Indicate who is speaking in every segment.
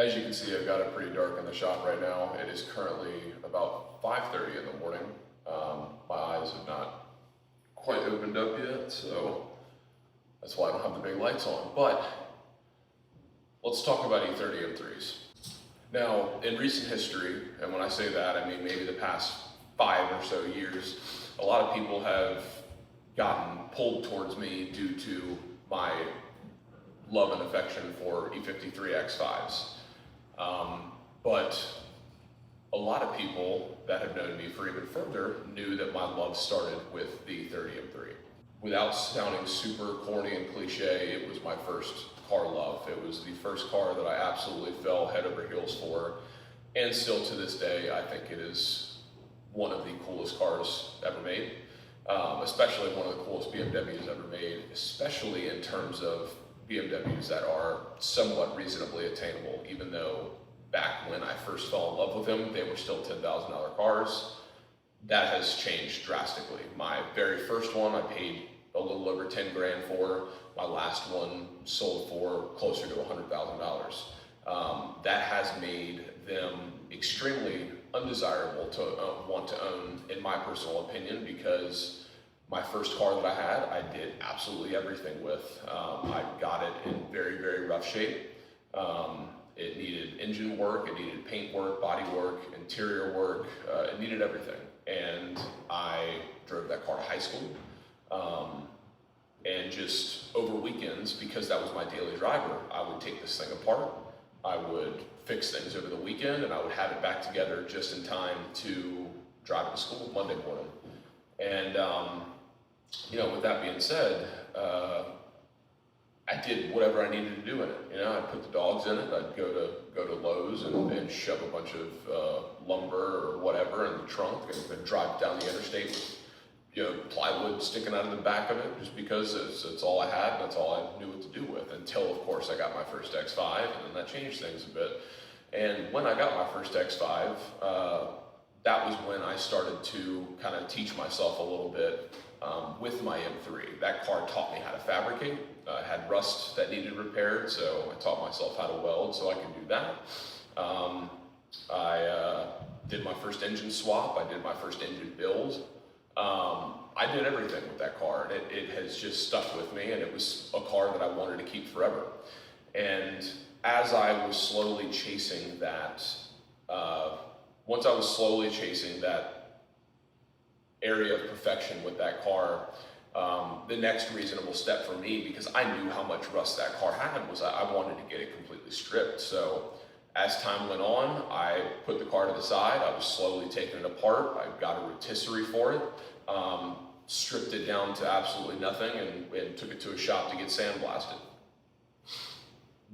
Speaker 1: As you can see, I've got it pretty dark in the shop right now. It is currently about 5:30 in the morning. My eyes have not quite opened up yet, so that's why I don't have the big lights on. But let's talk about E30 M3s. Now, in recent history, and when I say that, I mean maybe the past 5 or so years, a lot of people have gotten pulled towards me due to my love and affection for E53 X5s. But a lot of people that have known me for even further knew that my love started with the E30 M3. Without sounding super corny and cliche, it was my first car love. It was the first car that I absolutely fell head over heels for, and still to this day, I think it is one of the coolest cars ever made, especially one of the coolest BMWs ever made, especially in terms of BMWs that are somewhat reasonably attainable, even though back when I first fell in love with them, they were still $10,000 cars. That has changed drastically. My very first one I paid a little over 10 grand for. My last one sold for closer to $100,000. That has made them extremely undesirable to want to own, in my personal opinion, because my first car that I had, I did absolutely everything with. I got it in very, very rough shape. It needed engine work, it needed paint work, body work, interior work, it needed everything. And I drove that car to high school. And just over weekends, because that was my daily driver, I would take this thing apart, I would fix things over the weekend, and I would have it back together just in time to drive it to school Monday morning. And you know, with that being said, I did whatever I needed to do in it. You know, I'd put the dogs in it. I'd go to Lowe's and shove a bunch of lumber or whatever in the trunk and drive down the interstate with, you know, plywood sticking out of the back of it, just because it's all I had and that's all I knew what to do with. Until, of course, I got my first X5, and then that changed things a bit. And when I got my first X5, that was when I started to kind of teach myself a little bit with my M3. That car taught me how to fabricate. I had rust that needed repaired, so I taught myself how to weld so I could do that. I did my first engine swap. I did my first engine build. I did everything with that car, and it has just stuck with me, and it was a car that I wanted to keep forever. And as I was slowly chasing that, once I was slowly chasing that area of perfection with that car, the next reasonable step for me, because I knew how much rust that car had, was I wanted to get it completely stripped. So as time went on, I put the car to the side. I was slowly taking it apart. I got a rotisserie for it, stripped it down to absolutely nothing, and took it to a shop to get sandblasted.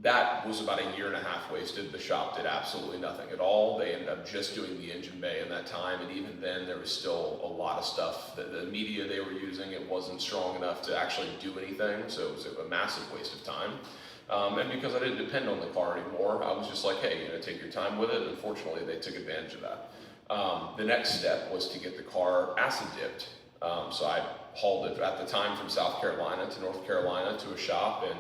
Speaker 1: That was about 1.5 years wasted. The shop did absolutely nothing at all. They ended up just doing the engine bay in that time, and even then there was still a lot of stuff. The media they were using, it wasn't strong enough to actually do anything, so it was a massive waste of time. And because I didn't depend on the car anymore, I was just like, hey, you know, take your time with it. Unfortunately, they took advantage of that. The next step was to get the car acid dipped. So I hauled it at the time from South Carolina to North Carolina to a shop, and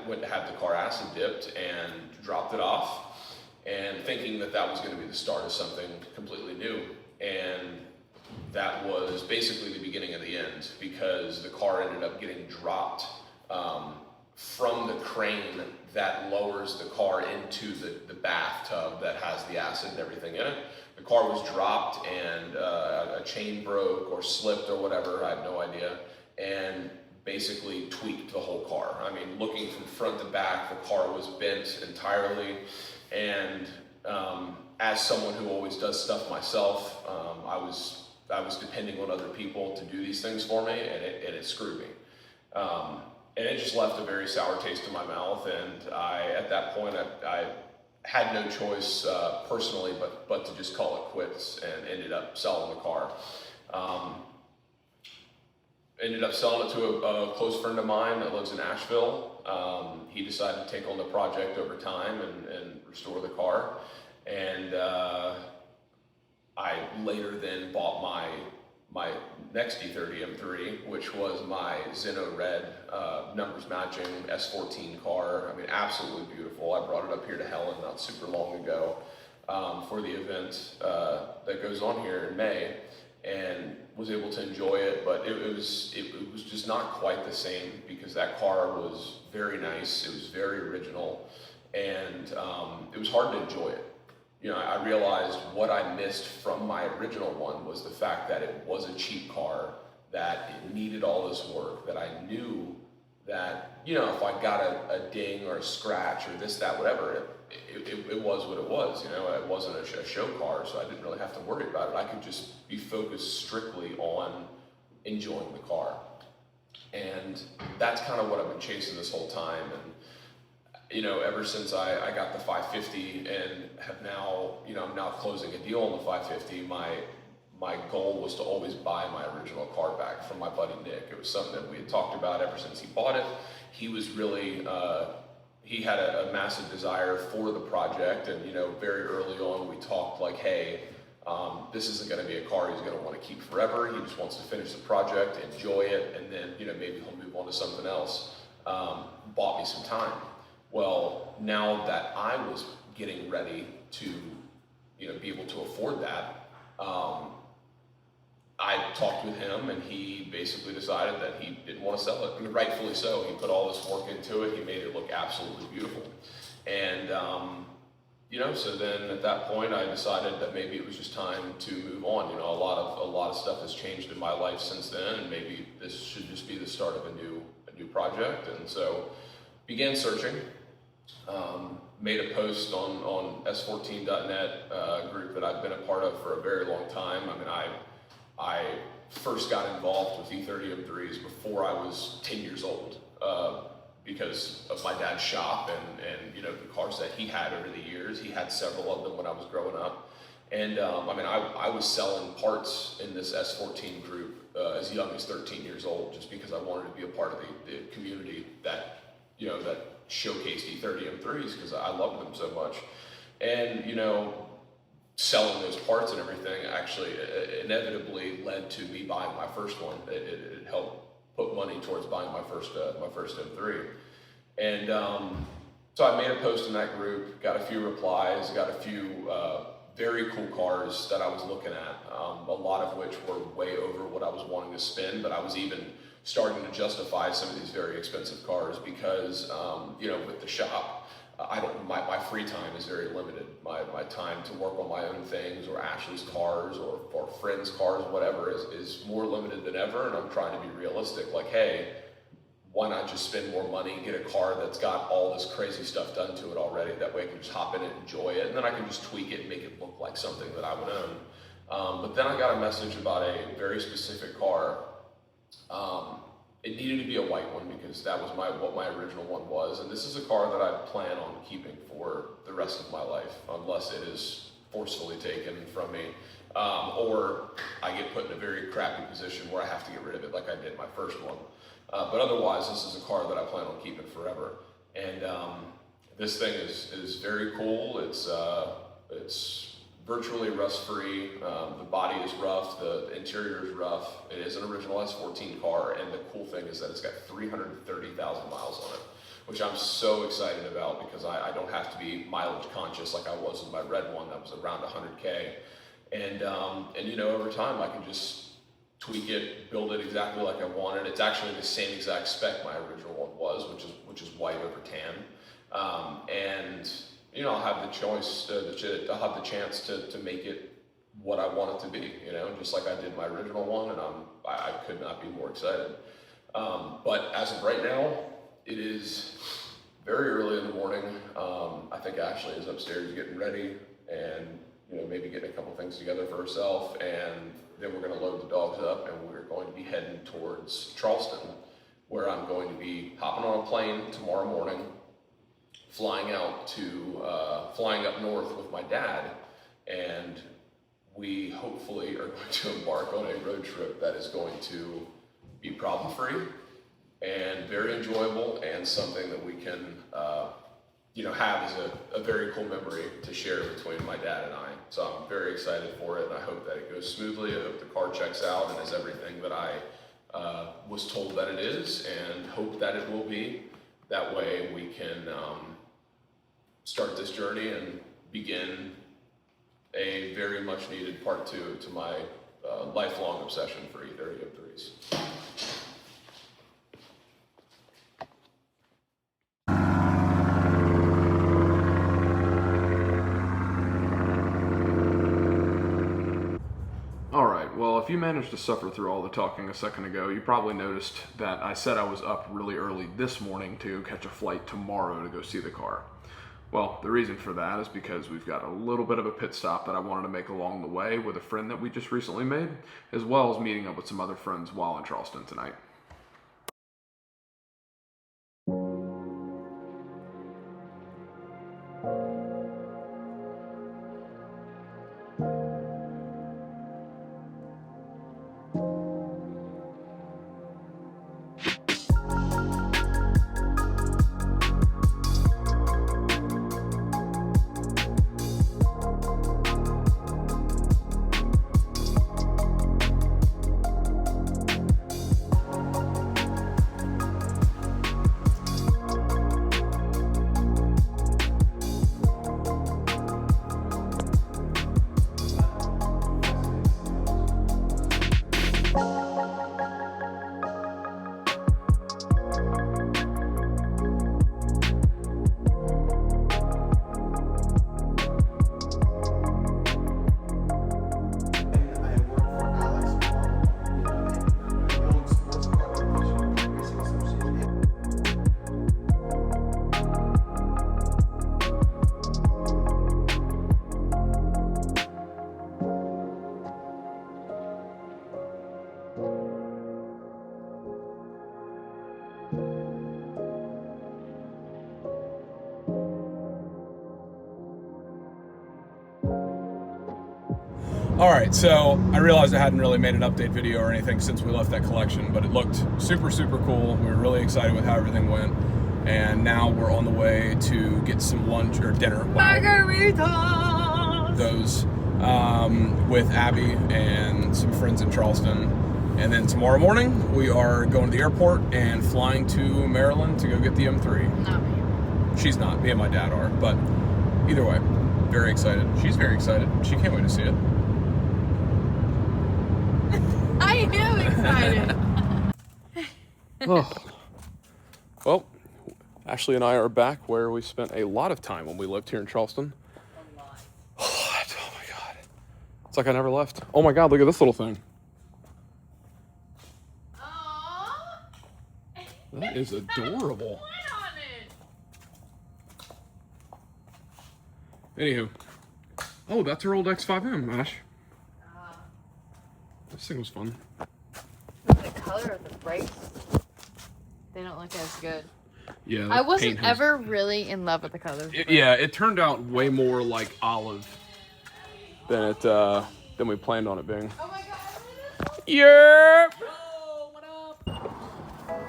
Speaker 1: went to have the car acid dipped and dropped it off, and thinking that that was going to be the start of something completely new. And that was basically the beginning of the end, because the car ended up getting dropped from the crane that lowers the car into the bathtub that has the acid and everything in it. The car was dropped, and a chain broke or slipped or whatever, I have no idea, and basically tweaked the whole car. I mean, looking from front to back, the car was bent entirely. And as someone who always does stuff myself, I was depending on other people to do these things for me, and it screwed me. And it just left a very sour taste in my mouth. And at that point, I had no choice personally but to just call it quits, and ended up selling the car. Ended up selling it to a close friend of mine that lives in Asheville. He decided to take on the project over time and restore the car. And I later then bought my next E30 M3, which was my Zinno Red, numbers matching S14 car. I mean, absolutely beautiful. I brought it up here to Helen not super long ago for the event that goes on here in May, and was able to enjoy it, but it was just not quite the same because that car was very nice, it was very original, and it was hard to enjoy it. You know, I realized what I missed from my original one was the fact that it was a cheap car, that it needed all this work, that I knew that, you know, if I got a ding or a scratch or this, that, whatever, it was what it was, you know, it wasn't a show car, so I didn't really have to worry about it. I could just be focused strictly on enjoying the car. And that's kind of what I've been chasing this whole time. And you know, ever since I got the 550 and have now, you know, I'm now closing a deal on the 550, my goal was to always buy my original car back from my buddy Nick. It was something that we had talked about ever since he bought it. He was really, he had a massive desire for the project, and you know, very early on we talked like, hey, this isn't going to be a car he's going to want to keep forever. He just wants to finish the project, enjoy it, and then, you know, maybe he'll move on to something else. Bought me some time. Well, now that I was getting ready to, you know, be able to afford that, I talked with him, and he basically decided that he didn't want to sell it. I mean, rightfully so. He put all this work into it. He made it look absolutely beautiful. And, you know, so then at that point, I decided that maybe it was just time to move on. You know, a lot of stuff has changed in my life since then, and maybe this should just be the start of a new project. And so began searching. Made a post on s14.net group that I've been a part of for a very long time. I mean, I first got involved with E30 M3s before I was 10 years old because of my dad's shop and you know, the cars that he had over the years. He had several of them when I was growing up. And I mean, I was selling parts in this S14 group as young as 13 years old, just because I wanted to be a part of the community that, you know, that showcased E30 M3s, because I loved them so much. And you know, selling those parts and everything actually inevitably led to me buying my first one. It helped put money towards buying my first M3. And so I made a post in that group, got a few replies, got a few very cool cars that I was looking at, a lot of which were way over what I was wanting to spend, but I was even starting to justify some of these very expensive cars because, you know, with the shop, my free time is very limited. My time to work on my own things, or Ashley's cars, or friends' cars, whatever, is more limited than ever, and I'm trying to be realistic. Like, hey, why not just spend more money, get a car that's got all this crazy stuff done to it already, that way I can just hop in it, enjoy it, and then I can just tweak it and make it look like something that I would own. But then I got a message about a very specific car. It needed to be a white one because that was what my original one was, and this is a car that I plan on keeping for the rest of my life, unless it is forcefully taken from me, or I get put in a very crappy position where I have to get rid of it like I did my first one. But otherwise, this is a car that I plan on keeping forever. And this thing is very cool. It's virtually rust-free. The body is rough, the interior is rough. It is an original S14 car, and the cool thing is that it's got 330,000 miles on it, which I'm so excited about because I don't have to be mileage conscious like I was in my red one that was around 100K. And you know, over time I can just tweak it, build it exactly like I wanted. It's actually the same exact spec my original one was, which is white over tan. And you know, I'll have the choice, I'll have the chance to make it what I want it to be, you know, just like I did my original one, and I could not be more excited. But as of right now, it is very early in the morning. I think Ashley is upstairs getting ready and, you know, maybe getting a couple things together for herself, and then we're going to load the dogs up and we're going to be heading towards Charleston, where I'm going to be hopping on a plane tomorrow morning, flying up north with my dad, and we hopefully are going to embark on a road trip that is going to be problem-free and very enjoyable, and something that we can have as a very cool memory to share between my dad and I. So I'm very excited for it, and I hope that it goes smoothly. I hope the car checks out and is everything that I was told that it is, and hope that it will be. That way we can start this journey and begin a very much needed part 2 to my lifelong obsession for E30 M3s. Alright, well, if you managed to suffer through all the talking a second ago, you probably noticed that I said I was up really early this morning to catch a flight tomorrow to go see the car. Well, the reason for that is because we've got a little bit of a pit stop that I wanted to make along the way with a friend that we just recently made, as well as meeting up with some other friends while in Charleston tonight.
Speaker 2: Alright, so I realized I hadn't really made an update video or anything since we left that collection, but it looked super, super cool. We were really excited with how everything went. And now we're on the way to get some lunch or dinner.
Speaker 3: Margaritas!
Speaker 2: Those with Abby and some friends in Charleston. And then tomorrow morning, we are going to the airport and flying to Maryland to go get the M3.
Speaker 3: Not me.
Speaker 2: She's not. Me and my dad are. But either way, very excited. She's very excited. She can't wait to see it.
Speaker 3: I am excited.
Speaker 2: Oh. Well, Ashley and I are back where we spent a lot of time when we lived here in Charleston.
Speaker 3: A lot.
Speaker 2: Oh my God. It's like I never left. Oh my God, look at this little thing.
Speaker 3: Aww.
Speaker 2: That is adorable. Anywho. Oh, that's her old X5M, Ash. This thing was fun.
Speaker 3: The color of the brakes, they don't look as good.
Speaker 2: Yeah,
Speaker 3: I wasn't ever really in love with the color.
Speaker 2: Yeah, it turned out way more like olive than we planned on it being.
Speaker 3: Oh my God!
Speaker 2: Yeah.
Speaker 3: Oh, what up?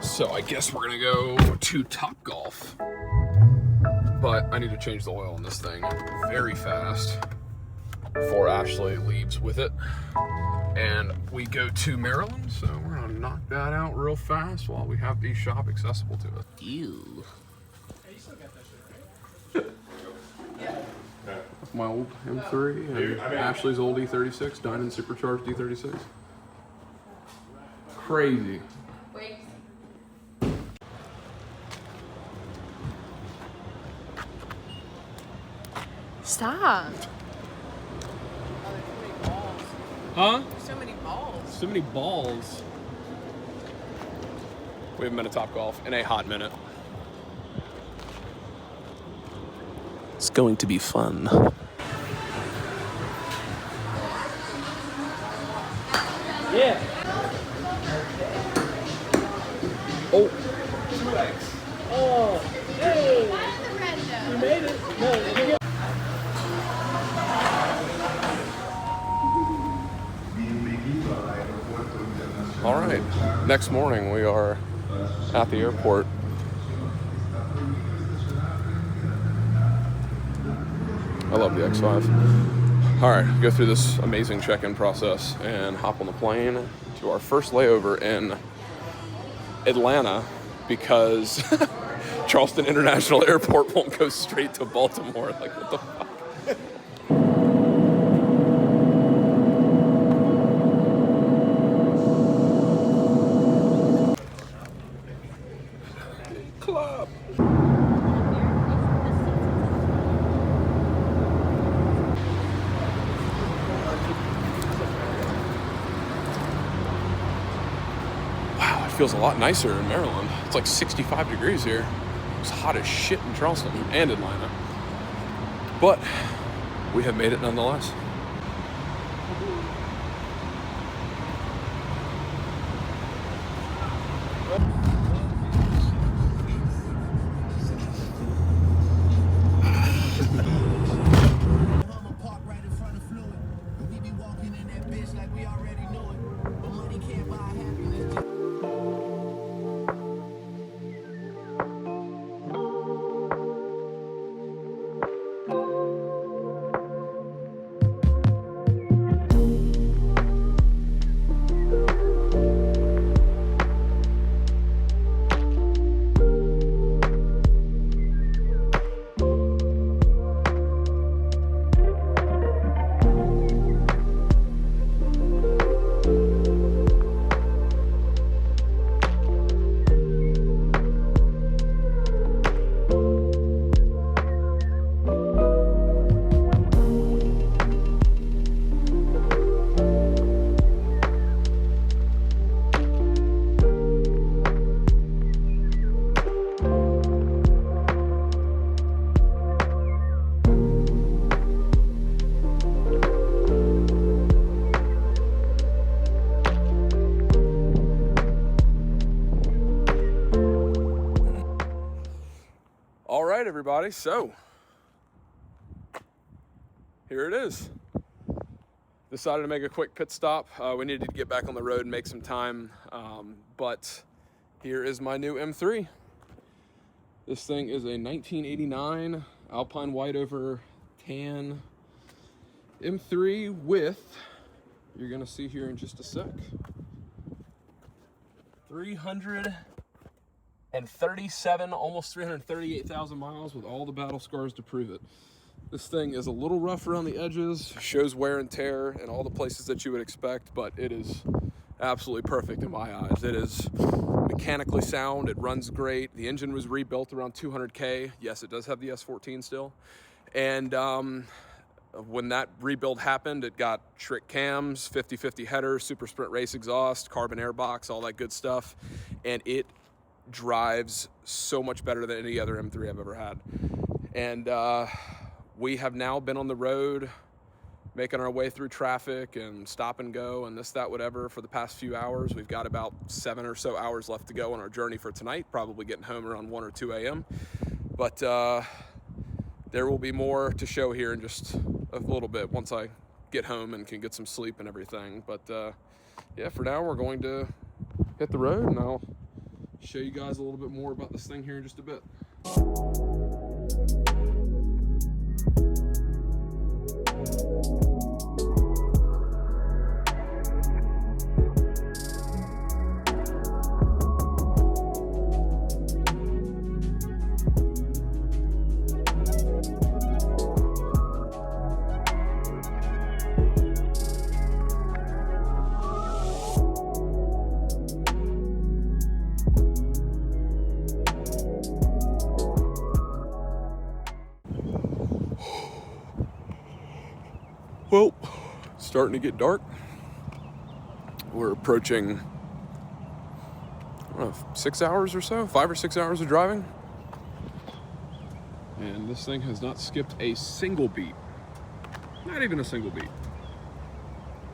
Speaker 2: So I guess we're gonna go to Topgolf, but I need to change the oil in this thing very fast before Ashley leaves with it. And we go to Maryland, so we're gonna knock that out real fast while we have the shop accessible to us. Ew.
Speaker 4: Hey, you still got that shit, right?
Speaker 2: Yeah. My old M3 and Ashley's old E36, Dynan supercharged E36. Crazy.
Speaker 3: Wait. Stop.
Speaker 2: Huh?
Speaker 3: So many balls.
Speaker 2: So many balls. We haven't been to Topgolf in a hot minute. It's going to be fun.
Speaker 4: Yeah.
Speaker 2: Oh.
Speaker 4: 2X. Oh. Hey. You made it. No, you get.
Speaker 2: All right. Next morning we are at the airport. I love the X5. All right, go through this amazing check-in process and hop on the plane to our first layover in Atlanta because Charleston International Airport won't go straight to Baltimore. Like, what the fuck? Club. Wow, it feels a lot nicer in Maryland. It's like 65 degrees here. It's hot as shit in Charleston and Atlanta. But we have made it nonetheless. All right, everybody, so here it is. Decided to make a quick pit stop. We needed to get back on the road and make some time, but here is my new M3. This thing is a 1989 Alpine white over tan M3 with, you're gonna see here in just a sec, 337, almost 338,000 miles with all the battle scars to prove it. This thing is a little rough around the edges, shows wear and tear in all the places that you would expect, but it is absolutely perfect in my eyes. It is mechanically sound, it runs great. The engine was rebuilt around 200K. Yes, it does have the S14 still. And when that rebuild happened, it got trick cams, 50/50 header, super sprint race exhaust, carbon air box, all that good stuff. And it drives so much better than any other M3 I've ever had. And we have now been on the road making our way through traffic and stop and go and this, that, whatever for the past few hours. We've got about 7 or so hours left to go on our journey for tonight, probably getting home around 1 or 2 a.m. But there will be more to show here in just a little bit once I get home and can get some sleep and everything. But yeah, for now we're going to hit the road and I'll show you guys a little bit more about this thing here in just a bit. Well, it's starting to get dark. We're approaching, I don't know, 6 hours or so, 5 or 6 hours of driving. And this thing has not skipped a single beat. Not even a single beat.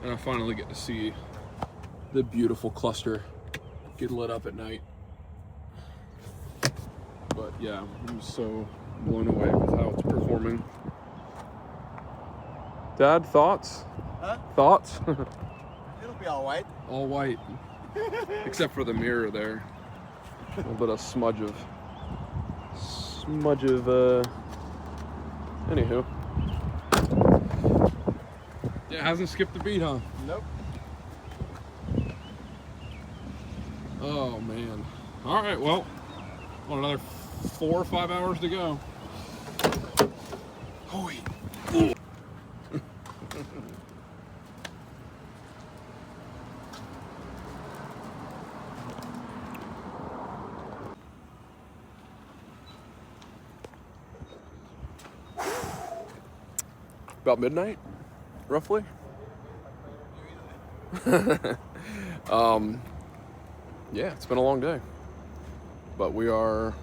Speaker 2: And I finally get to see the beautiful cluster get lit up at night. But yeah, I'm so blown away with how it's performing. Dad, thoughts?
Speaker 5: Huh?
Speaker 2: Thoughts?
Speaker 5: It'll be all white.
Speaker 2: All white. Except for the mirror there. A little bit of smudge of, anywho. Yeah, it hasn't skipped a beat, huh?
Speaker 5: Nope.
Speaker 2: Oh man. All right, well, on another 4 or 5 hours to go. Holy. About midnight, roughly. Yeah, it's been a long day, but we are a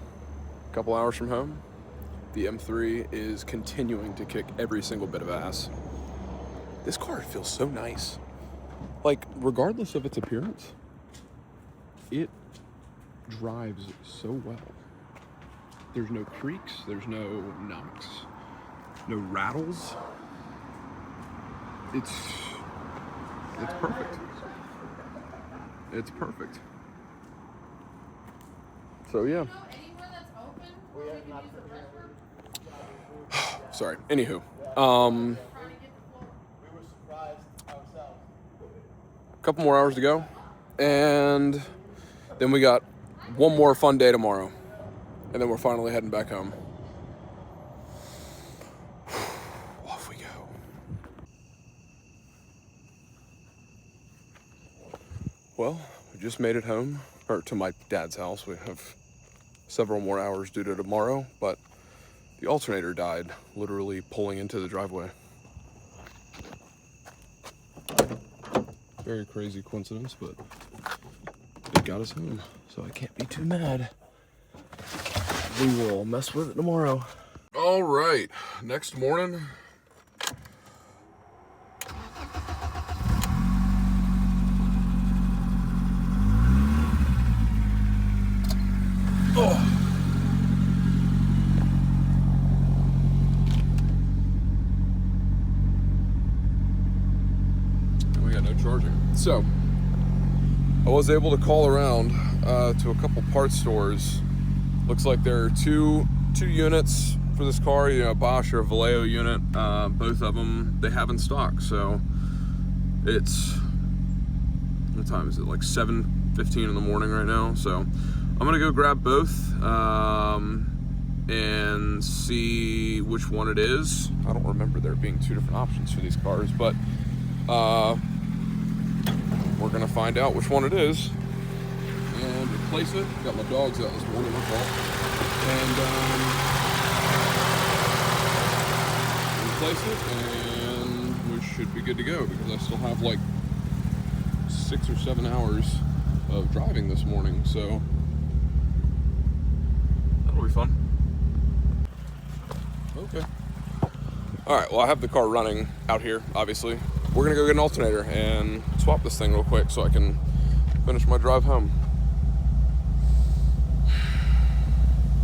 Speaker 2: couple hours from home. The M3 is continuing to kick every single bit of ass. This car feels so nice. Like, regardless of its appearance, it drives so well. There's no creaks, there's no knocks, no rattles. It's perfect. It's perfect. So yeah. Sorry. Anywho,
Speaker 5: We were surprised ourselves.
Speaker 2: a couple more hours to go, and then we got one more fun day tomorrow, and then we're finally heading back home. Off we go. Well, we just made it home, or to my dad's house. We have several more hours due to tomorrow, but the alternator died, literally pulling into the driveway. Very crazy coincidence, but it got us home, so I can't be too mad. We will mess with it tomorrow. All right, next morning. Oh. And we got no charging. So, I was able to call around to a couple parts stores. Looks like there are two units for this car, you know, Bosch or Vallejo unit. Both of them they have in stock. So it's, what time is it? Like 7:15 in the morning right now. So I'm gonna go grab both and see which one it is. I don't remember there being two different options for these cars, but we're gonna find out which one it is and replace it. Got my dogs out this morning, my fault. And replace it, and we should be good to go because I still have like 6 or 7 hours of driving this morning, so that'll be fun. Okay. All right, well, I have the car running out here, obviously. We're gonna go get an alternator and swap this thing real quick so I can finish my drive home.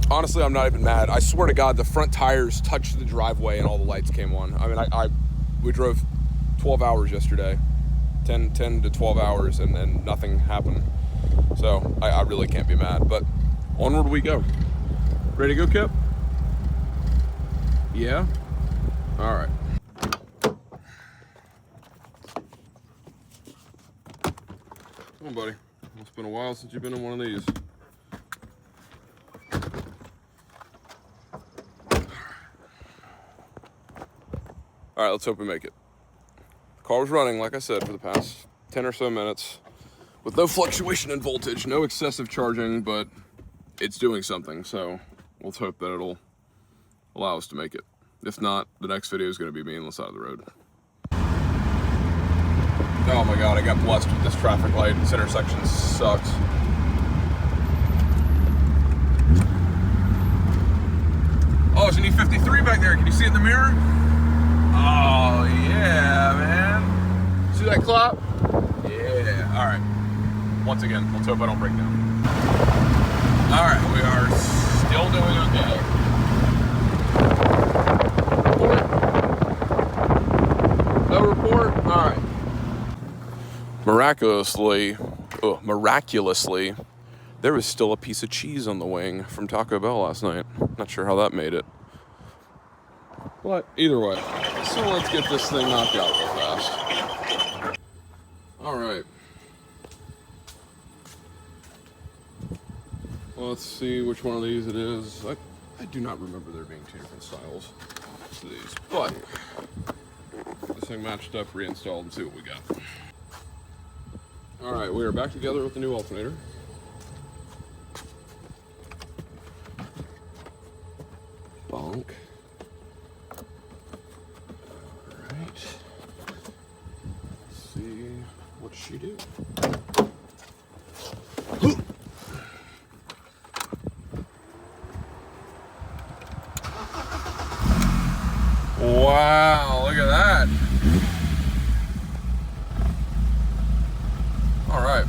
Speaker 2: Honestly, I'm not even mad. I swear to God, the front tires touched the driveway and all the lights came on. I mean, we drove 12 hours yesterday, 10 to 12 hours, and nothing happened. So I really can't be mad, but onward we go. Ready to go, Kip? Yeah? All right. Come on, buddy. It's been a while since you've been in one of these. All right, let's hope we make it. The car was running, like I said, for the past 10 or so minutes with no fluctuation in voltage, no excessive charging, but it's doing something. So let's hope that it'll allow us to make it. If not, the next video is going to be me on the side of the road. Oh my God, I got blessed with this traffic light. This intersection sucks. Oh, there's an E53 back there. Can you see it in the mirror? Oh, yeah, man. See that clock? Yeah. All right. Once again, let's hope I don't break down. All right, we are still doing okay. Report. No report? All right. Miraculously, there was still a piece of cheese on the wing from Taco Bell last night. Not sure how that made it. But either way, so let's get this thing knocked out real fast. All right. Well, let's see which one of these it is. I do not remember there being two different styles to these, but this thing matched up, reinstalled, and see what we got. All right, we are back together with the new alternator. Bonk. All right. Let's see what she do. Wow, look at that. All right.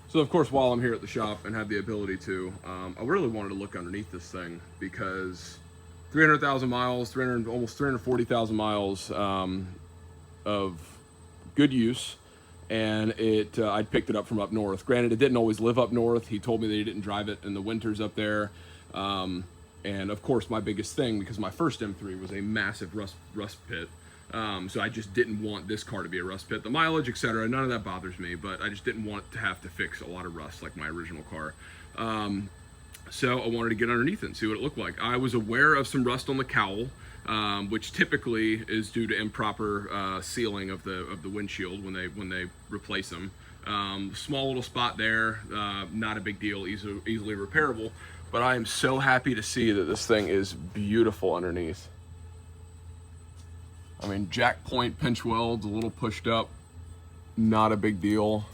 Speaker 2: So of course, while I'm here at the shop and have the ability to, I really wanted to look underneath this thing because 300,000 miles, almost 340,000 miles of good use. And I'd picked it up from up north. Granted, it didn't always live up north. He told me that he didn't drive it in the winters up there. And of course, my biggest thing, because my first M3 was a massive rust pit, so I just didn't want this car to be a rust pit. The mileage, etc., none of that bothers me, but I just didn't want to have to fix a lot of rust like my original car. So I wanted to get underneath it and see what it looked like. I was aware of some rust on the cowl, which typically is due to improper sealing of the windshield when they replace them. Small little spot there, not a big deal, easily repairable. But I am so happy to see that this thing is beautiful underneath. I mean, jack point pinch welds, a little pushed up, not a big deal.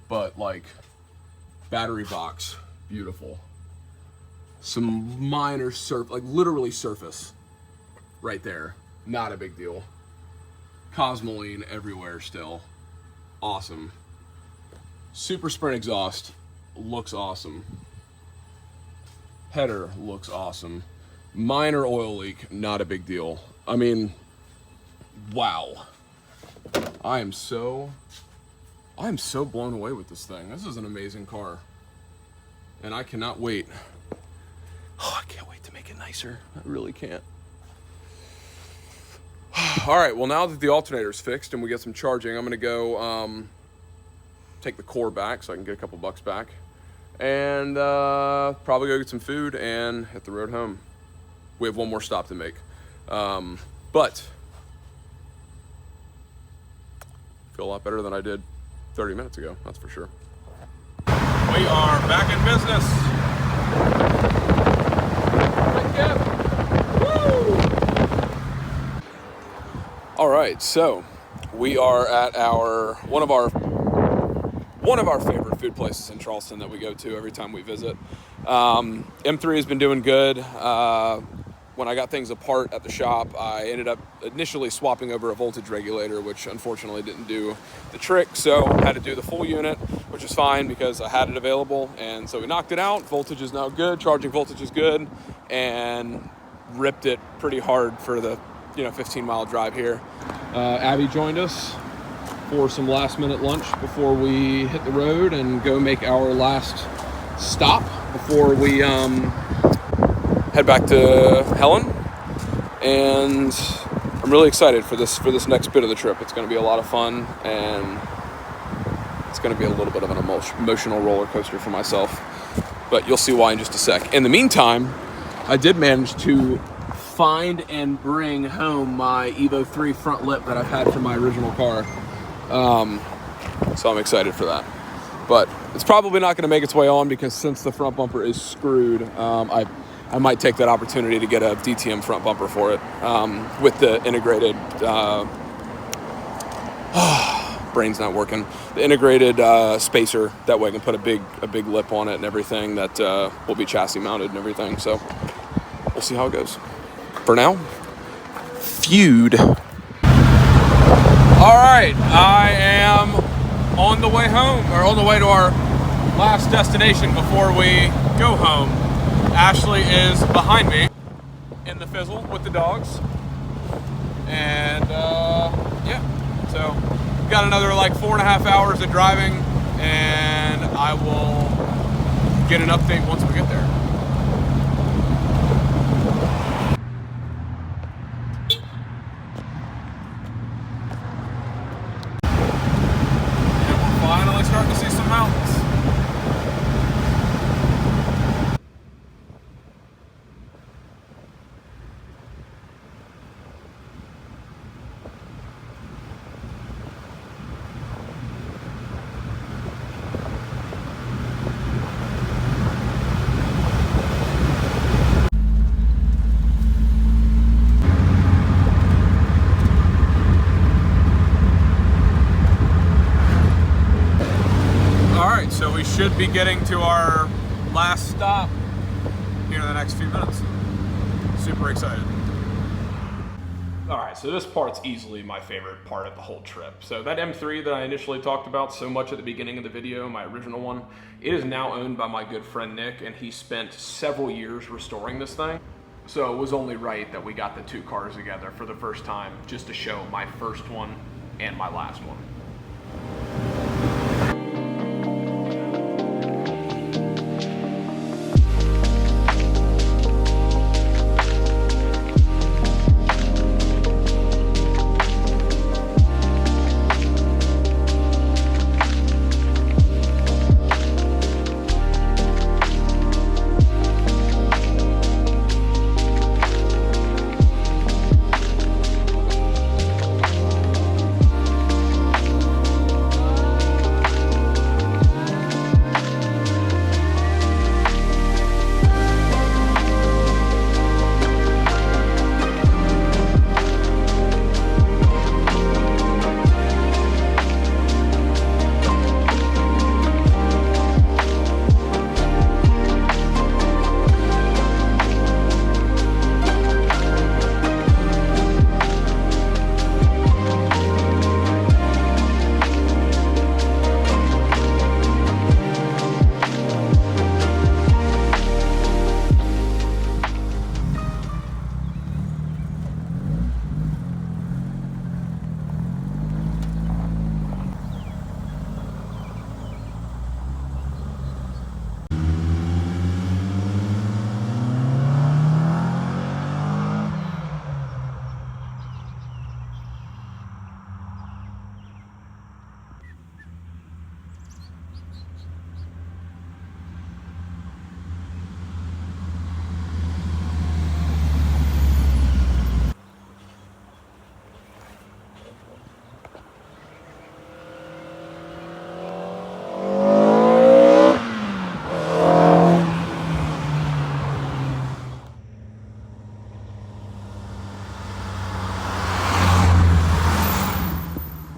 Speaker 2: But like, battery box, beautiful. Some minor like literally surface right there, not a big deal. Cosmoline everywhere still, awesome. Super Sprint exhaust, looks awesome. Header looks awesome. Minor oil leak, not a big deal. I mean, wow. I am so blown away with this thing. This is an amazing car. And I cannot wait. Oh, I can't wait to make it nicer. I really can't. All right, well, now that the alternator's fixed and we get some charging, I'm gonna go take the core back so I can get a couple bucks back. And probably go get some food and hit the road home. We have one more stop to make. But I feel a lot better than I did 30 minutes ago, that's for sure. We are back in business. Woo! All right, so we are at one of our favorite food places in Charleston that we go to every time we visit. M3 has been doing good. When I got things apart at the shop, I ended up initially swapping over a voltage regulator, which unfortunately didn't do the trick. So I had to do the full unit, which is fine because I had it available. And so we knocked it out. Voltage is now good. Charging voltage is good. And ripped it pretty hard for the 15-mile drive here. Abby joined us for some last-minute lunch before we hit the road and go make our last stop before we head back to Helen. And I'm really excited for this next bit of the trip. It's going to be a lot of fun, and it's going to be a little bit of an emotional roller coaster for myself, but you'll see why in just a sec. In the meantime, I did manage to find and bring home my Evo 3 front lip that I've had from my original car. So I'm excited for that. But it's probably not going to make its way on because since the front bumper is screwed, I might take that opportunity to get a DTM front bumper for it with the integrated, brain's not working, the integrated spacer. That way I can put a big lip on it and everything that will be chassis mounted and everything. So we'll see how it goes. For now, feud. All right, I am on the way home, or on the way to our last destination before we go home. Ashley is behind me in the fizzle with the dogs. And yeah, so got another like 4.5 hours of driving, and I will get an update once we get there. starting to see some mountains. So we should be getting to our last stop here in the next few minutes. Super excited. All right, so this part's easily my favorite part of the whole trip. So that M3 that I initially talked about so much at the beginning of the video, my original one, it is now owned by my good friend Nick, and he spent several years restoring this thing. So it was only right that we got the two cars together for the first time, just to show my first one and my last one.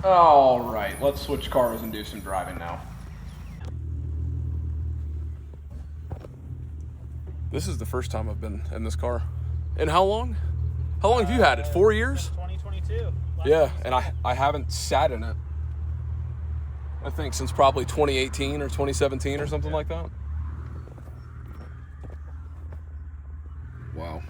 Speaker 2: All right, let's switch cars and do some driving now. This is the first time I've been in this car. And how long? How long have you had it? 4 years?
Speaker 5: 2022.
Speaker 2: Yeah, and I haven't sat in it, I think, since probably 2018 or 2017 or something like that. Wow.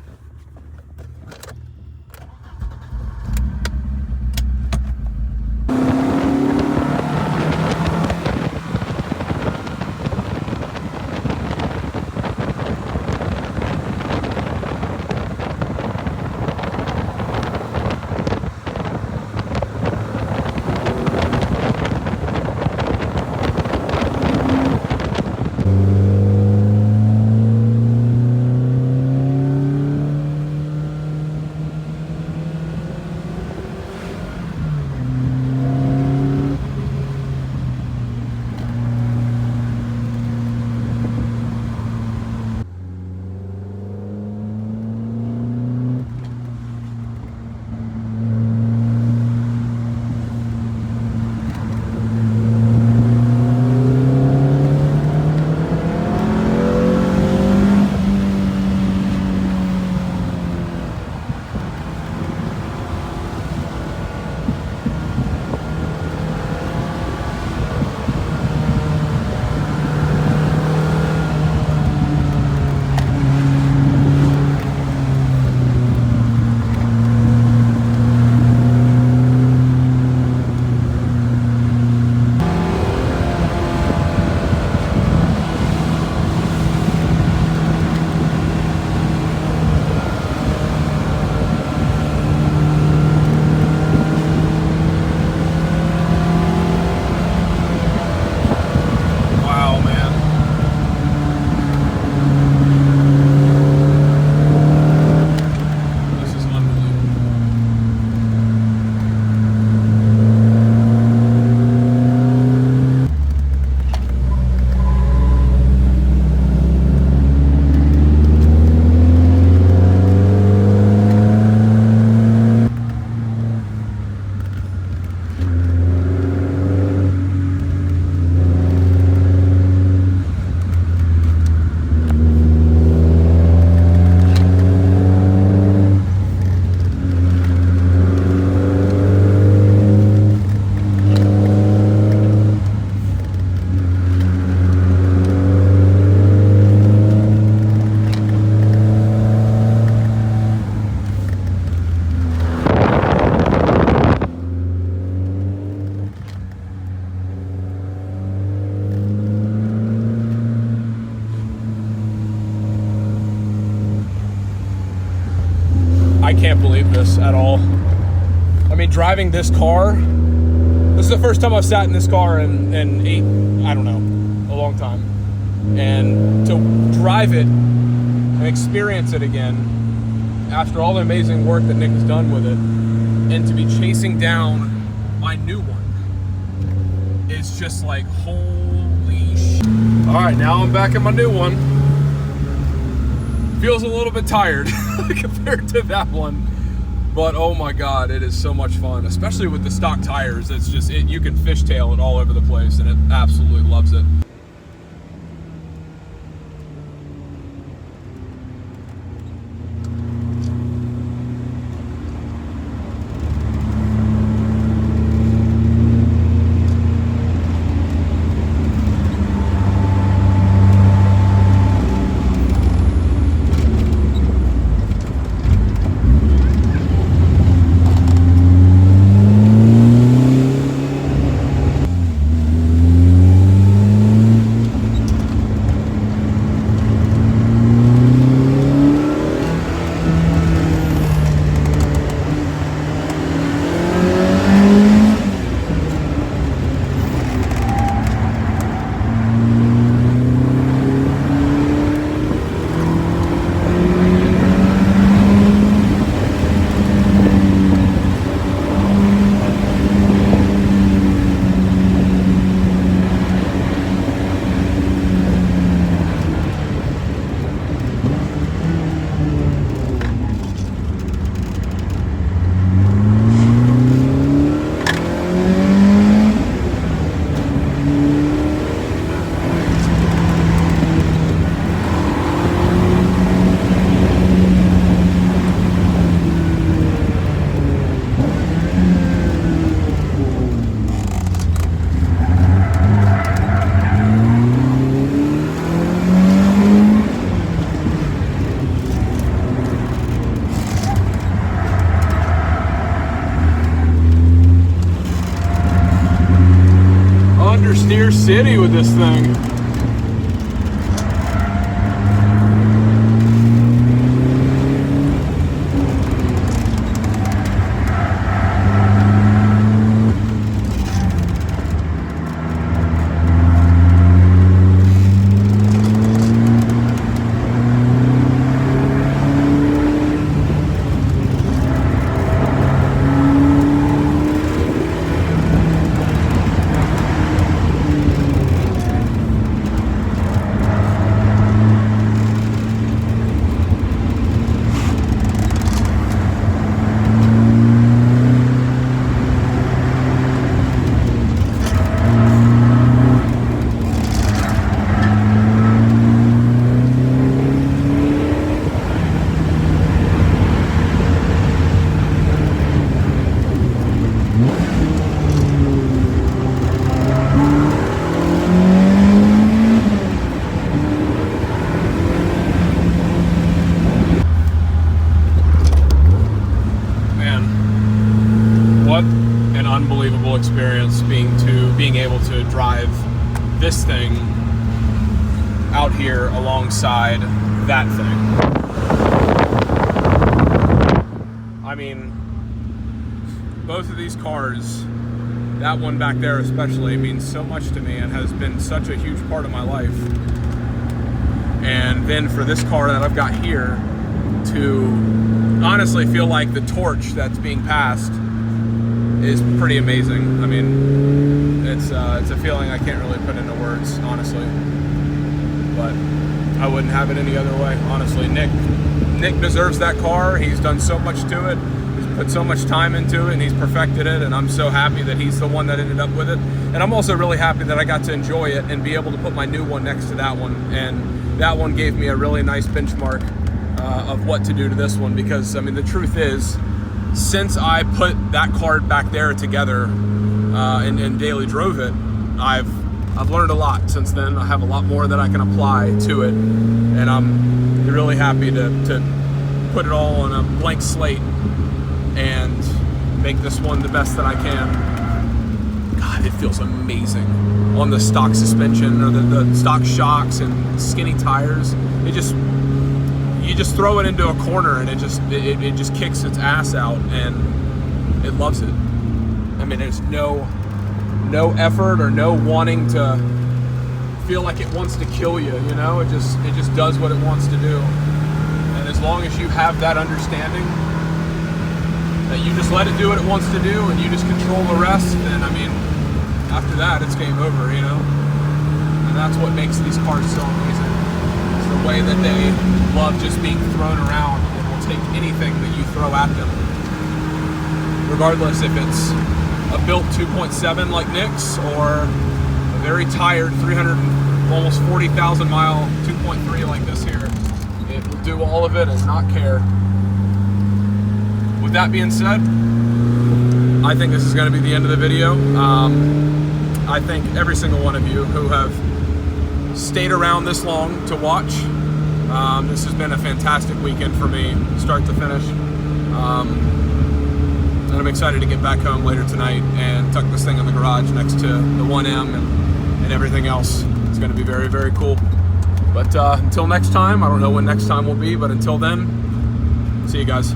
Speaker 2: can't believe this at all. I mean, driving this car, this is the first time I've sat in this car in I don't know, a long time. And to drive it and experience it again after all the amazing work that Nick has done with it, and to be chasing down my new one is just like, holy shit. All right, now I'm back in my new one. Feels a little bit tired compared to that one, but oh my God, it is so much fun, especially with the stock tires. It's just, you can fishtail it all over the place, and it absolutely loves it. Understeer City with this thing. Unbelievable experience being able to drive this thing out here alongside that thing. I mean, both of these cars, that one back there especially, means so much to me and has been such a huge part of my life. And then for this car that I've got here to honestly feel like the torch that's being passed is pretty amazing. I mean, it's a feeling I can't really put into words, honestly. But I wouldn't have it any other way, honestly. Nick deserves that car. He's done so much to it. He's put so much time into it, and he's perfected it, and I'm so happy that he's the one that ended up with it. And I'm also really happy that I got to enjoy it and be able to put my new one next to that one. And that one gave me a really nice benchmark of what to do to this one, because, I mean, the truth is, since I put that card back there together and daily drove it, I've learned a lot since then. I have a lot more that I can apply to it, and I'm really happy to put it all on a blank slate and make this one the best that I can. God, it feels amazing on the stock suspension or the stock shocks and skinny tires. It just, you just throw it into a corner and it just kicks its ass out and it loves it. I mean, there's no effort or no wanting to feel like it wants to kill you, you know? It just does what it wants to do. And as long as you have that understanding that you just let it do what it wants to do and you just control the rest, then I mean, after that, it's game over, you know? And that's what makes these cars so amazing. It's the way that they love just being thrown around and will take anything that you throw at them. Regardless if it's a built 2.7 like Nick's or a very tired 300, almost 40,000 mile 2.3 like this here. It will do all of it and not care. With that being said, I think this is going to be the end of the video. I thank every single one of you who have stayed around this long to watch. This has been a fantastic weekend for me, start to finish. And I'm excited to get back home later tonight and tuck this thing in the garage next to the 1M and everything else. It's going to be very, very cool. But until next time, I don't know when next time will be, but until then, see you guys.